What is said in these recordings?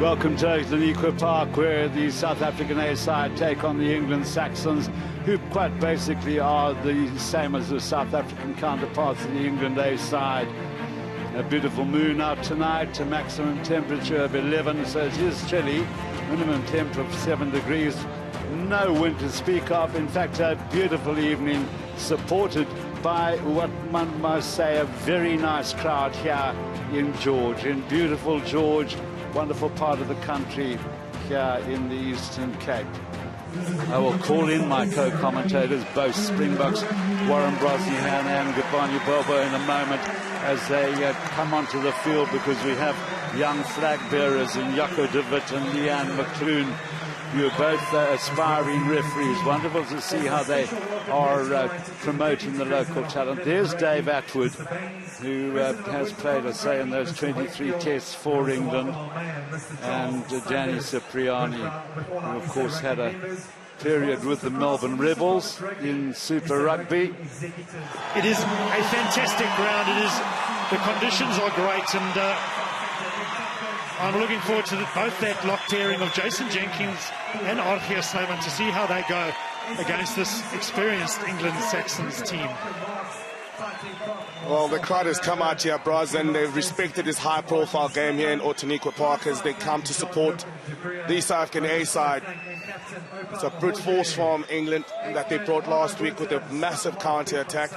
Welcome to Outeniqua Park, where the South African A side take on the England Saxons, who quite basically are the same as the South African counterparts of the England A side. A beautiful moon out tonight, a maximum temperature of 11, so it is chilly, minimum temperature of 7 degrees. No wind to speak of. In fact, a beautiful evening, supported by what one must say a very nice crowd here in George, in beautiful George, wonderful part of the country here in the Eastern Cape. I will call in my co-commentators, both Springboks, Warren Brosnahan and Gabanya Bobo, in a moment as they come onto the field, because we have young flag bearers in Jaco de Wit and Leanne McCloon, who are both aspiring referees. Wonderful to see how they are promoting the local talent. There's Dave Atwood, who has played, I say, in those 23 tests for England, and Danny Cipriani, who of course had a period with the Melbourne Rebels in Super Rugby. It is a fantastic ground. The conditions are great, and I'm looking forward to both that lock tearing of Jason Jenkins and Arthur Snyman to see how they go against this experienced England Saxons team. Well, the crowd has come out here, Bros, and they've respected this high-profile game here in Outeniqua Park as they come to support the South African A side. It's a brute force from England that they brought last week with a massive counter-attack.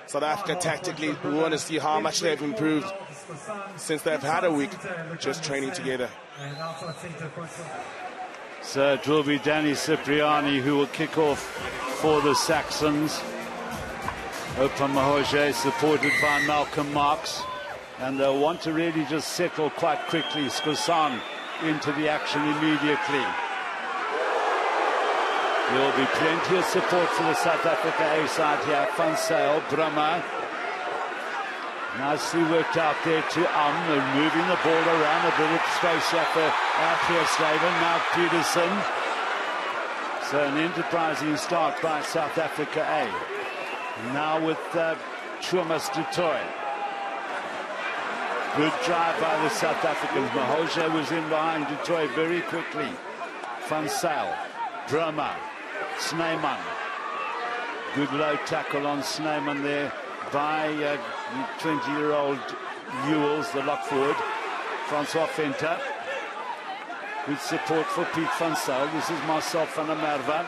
South Africa tactically, we want to see how much they've improved since they've had a week just training together. So it will be Danny Cipriani who will kick off for the Saxons. Opa Mahoje supported by Malcolm Marx, and they'll want to really just settle quite quickly. Skosan into the action immediately. There will be plenty of support for the South Africa A side here. Van Sail, Brummer. Nicely worked out there to They're moving the ball around, a bit of space here for Arthur Slaven, now Peterson. So an enterprising start by South Africa A. Now with Chumas du Toit. Good drive by the South Africans. Mahoje was in behind du Toit very quickly. Van Sail, Brummer, Snyman. Good low tackle on Snyman there by 20-year-old Ewells, the lock forward. Francois Venter. Good support for Piet van Sail. This is Marcel van der Merwe.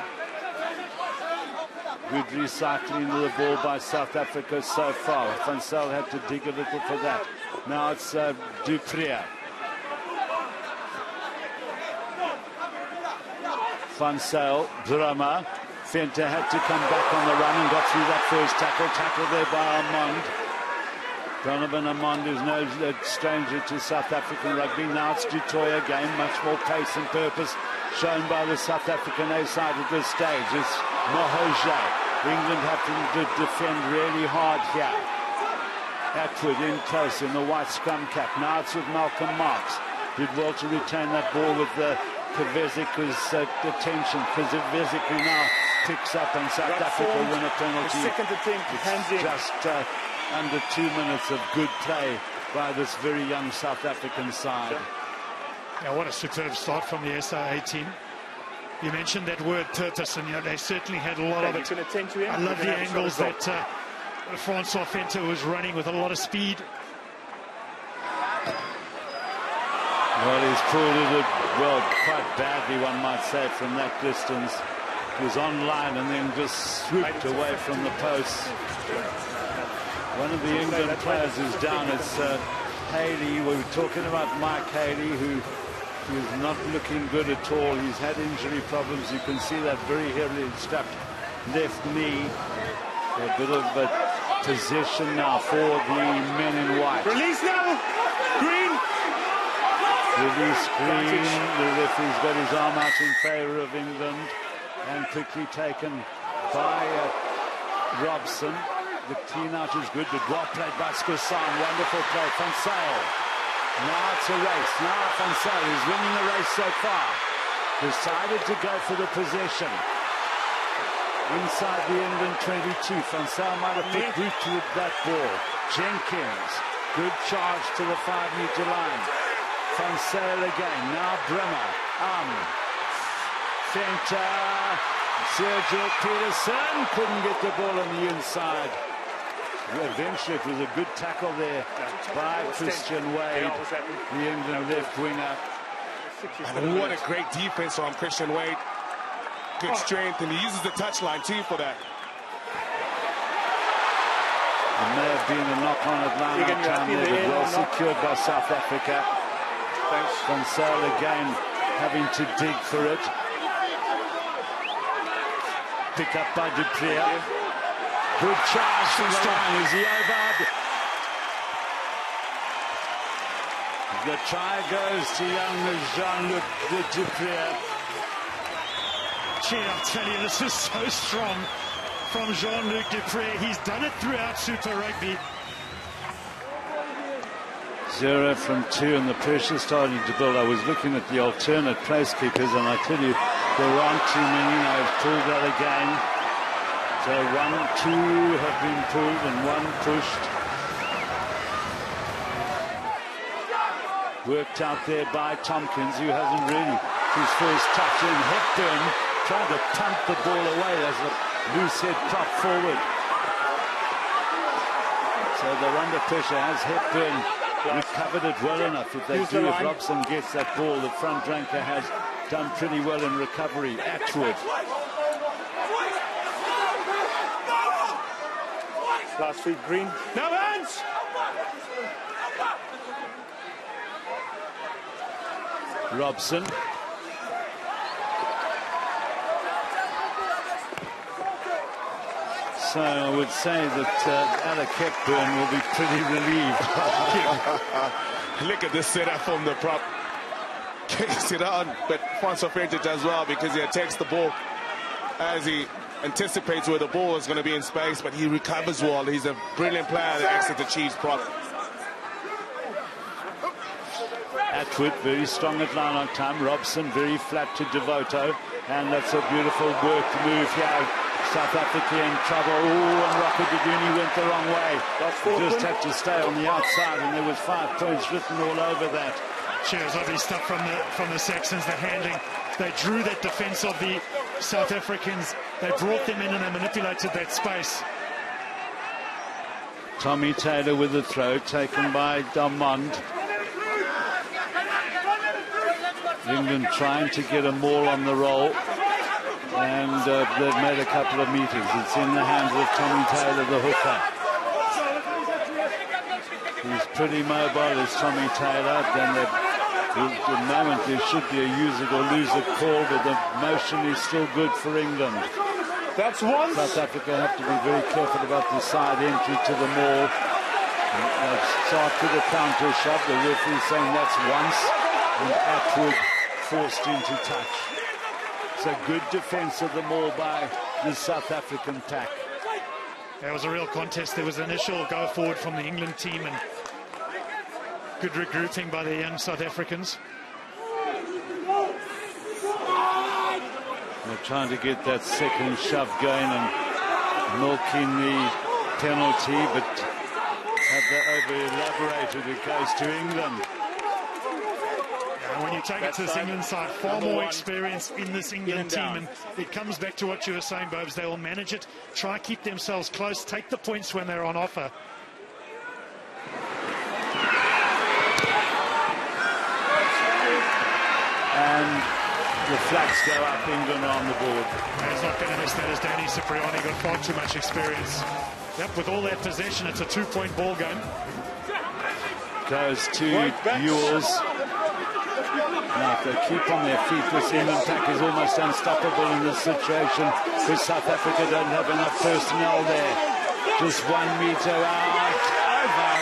Good recycling of the ball by South Africa so far. Van Sail had to dig a little for that. Now it's Dupree. Van Sail, Brummer. Venter had to come back on the run and got through that first tackle. Tackle there by Armand. Donovan Armand is no stranger to South African rugby. Now it's du Toit again. Much more pace and purpose shown by the South African A side at this stage. It's Mahoje. England having to defend really hard here. Atwood in close in the white scrum cap. Now it's with Malcolm Marx. Did well to retain that ball with Kavezika's attention. Kavezika now picks up, and South Africa win a penalty. Second attempt, it's just under 2 minutes of good play by this very young South African side. Yeah, what a superb start from the SIA team. You mentioned that word purpose, and they certainly had a lot of it. I love the angles that Francois Venter was running with a lot of speed. Well, he's pulled it, well, quite badly, one might say, from that distance. He was on line and then just swooped away from the post. One of the England players is down. It's Haley. We were talking about Mike Haley, who is not looking good at all. He's had injury problems. You can see that very heavily strapped left knee. A bit of a possession now for the men in white. Release now! Green! Release Green. The referee's got his arm out in favour of England, and quickly taken by Robson. The clean out is good, but well played by Skosan. Wonderful play. Van Sail. Now it's a race. Now Van Sail is winning the race so far. Decided to go for the possession. Inside the England 22. Van Sail might have put boot with that ball. Jenkins. Good charge to the 5-meter line. Van Sale again. Now Brimmer. Center. Sergio Peterson couldn't get the ball on the inside. Eventually, it was a good tackle there by Christian Wade, the England left winger. And what a great defense from Christian Wade. Good strength, and he uses the touchline too for that. It may have been a knock-on at line time there, but well secured by South Africa. Van Sale again having to dig for it. Pick up by Dupree. Good charge from the line. Is he over? The try goes to young Jean-Luc Dupree. Gee, I'll tell you, this is so strong from Jean-Luc Dupree. He's done it throughout Super Rugby. 0 from 2, and the pressure starting to build. I was looking at the alternate place kickers, and I tell you, there aren't too many. I've pulled that again. So 1, 2 have been pulled and 1 pushed. Worked out there by Tompkins, who hasn't really his first touch in. Hepburn trying to punt the ball away as a loose head prop forward. So they're under pressure. Has Hepburn recovered it well enough? If they do, if Robson gets that ball, the front ranker has done pretty well in recovery. Atwood. Last feed, Green. No hands! Robson. So I would say that Alec Hepburn will be pretty relieved. Look at this setup from the prop. Kicks it on, but Francois French does well because he attacks the ball as he anticipates where the ball is going to be in space, but he recovers well. He's a brilliant player that exits the Chiefs prop. Atwood very strong at line on time. Robson very flat to Devoto, and that's a beautiful work move here. South Africa in trouble. Oh, and Rockaduduni went the wrong way. Just had to stay on the outside, and there was 5 points written all over that. Cheers, lovely stuff from the Saxons. The handling, they drew that defence of the South Africans. They brought them in and they manipulated that space. Tommy Taylor with the throw, taken by Damond. England trying to get a maul on the roll, and they've made a couple of meters. It's in the hands of Tommy Taylor, the hooker. He's pretty mobile, is Tommy Taylor. Then at the moment there should be a use it or lose it call, but the motion is still good for England. That's one. South Africa have to be very careful about the side entry to the maul. Start to the counter shot. The referee saying that's once, and Atwood forced into touch. It's a good defense of the maul by the South African pack. There was a real contest. There was an initial go forward from the England team and good regrouping by the young South Africans. They're trying to get that second shove going and milking the penalty, but have they over-elaborated? It goes to England. And when you take it to this England side, far more experience in this England team, and it comes back to what you were saying, Bobes. They will manage it, try keep themselves close, take the points when they're on offer. And the flags go up, England on the board. And he's not going to miss that as Danny Cipriani got far too much experience. Yep, with all that possession, it's a 2-point ball game. Goes to Ewells. Now, if they keep on their feet, this England pack is almost unstoppable in this situation because South Africa don't have enough personnel there. Just 1 meter out. Over.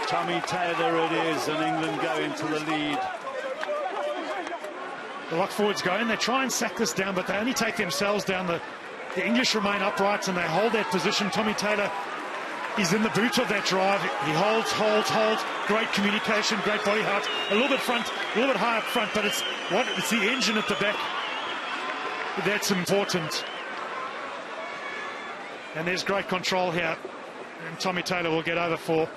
Tommy Taylor it is, and England go into the lead. The lock forwards go in, they try and sack this down, but they only take themselves down. The English remain upright and they hold that position. Tommy Taylor is in the boot of that drive. He holds. Great communication, great body height. A little bit high up front, but it's the engine at the back that's important. And there's great control here, and Tommy Taylor will get over for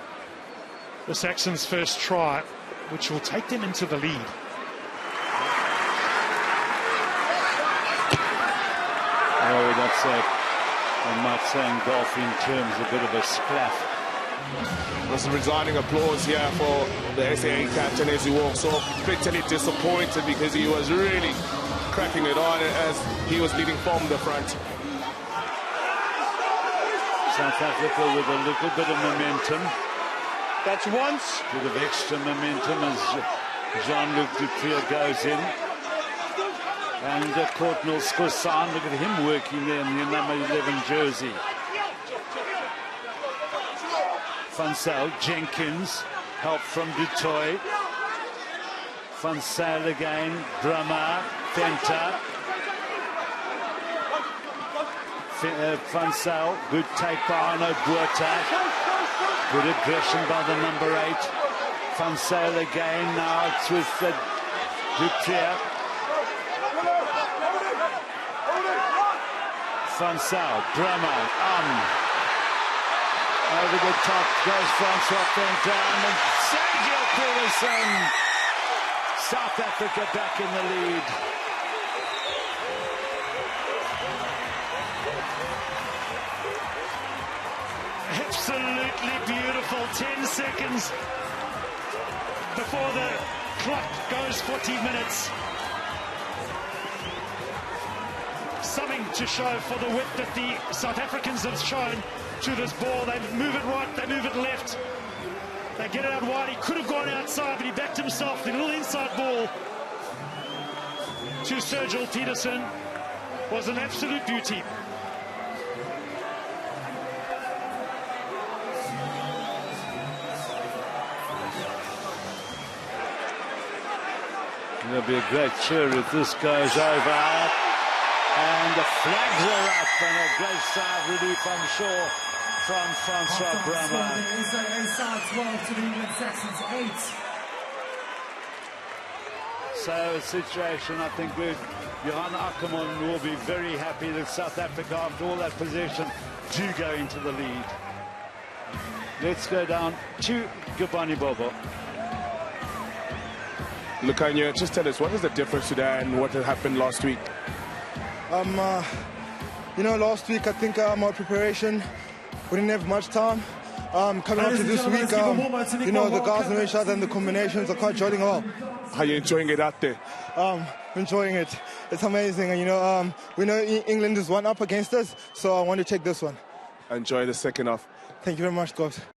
the Saxons' first try, which will take them into the lead. Oh, that's I might say in golf in terms a bit of a splash. There's a resounding applause here for the SAA captain as he walks off, bitterly disappointed because he was really cracking it on as he was leading from the front. South Africa with a little bit of momentum. That's once. A bit of extra momentum as Jean-Luc Duprier goes in. And Courtnall Scorsane, look at him working there in the number 11 jersey. Van Zyl, Jenkins, help from Dutoy. Van Zyl again, Brahma, Venter. Van Zyl, good take by Arno Buerta. Good aggression by the number 8. Van Zyl again, now it's with Duprier. Van Zyl, Brahma, over the top goes Francois Venter and Sergio Peterson. South Africa back in the lead. Absolutely beautiful. 10 seconds before the clock goes 40 minutes. Something to show for the width that the South Africans have shown to this ball. They move it right, they move it left. They get it out wide. He could have gone outside, but he backed himself. The little inside ball to Sergio Peterson was an absolute beauty. There'll be a great cheer if this goes over. And the flags are up, and a great side relief, I'm sure, from Francois Brahma. Side 12 to the England Saxons 8. So a situation, I think, where Johan Ackerman will be very happy that South Africa, after all that possession, do go into the lead. Let's go down to Gabani Bobo. Lukanya, just tell us, what is the difference today and what had happened last week? You know, last week I think our preparation, we didn't have much time. Coming up to this week, you know, the guys know each other and the combinations are quite gelling well. How are you enjoying it out there? Enjoying it. It's amazing. And, you know, we know England is one up against us, so I want to take this one. Enjoy the second half. Thank you very much, guys.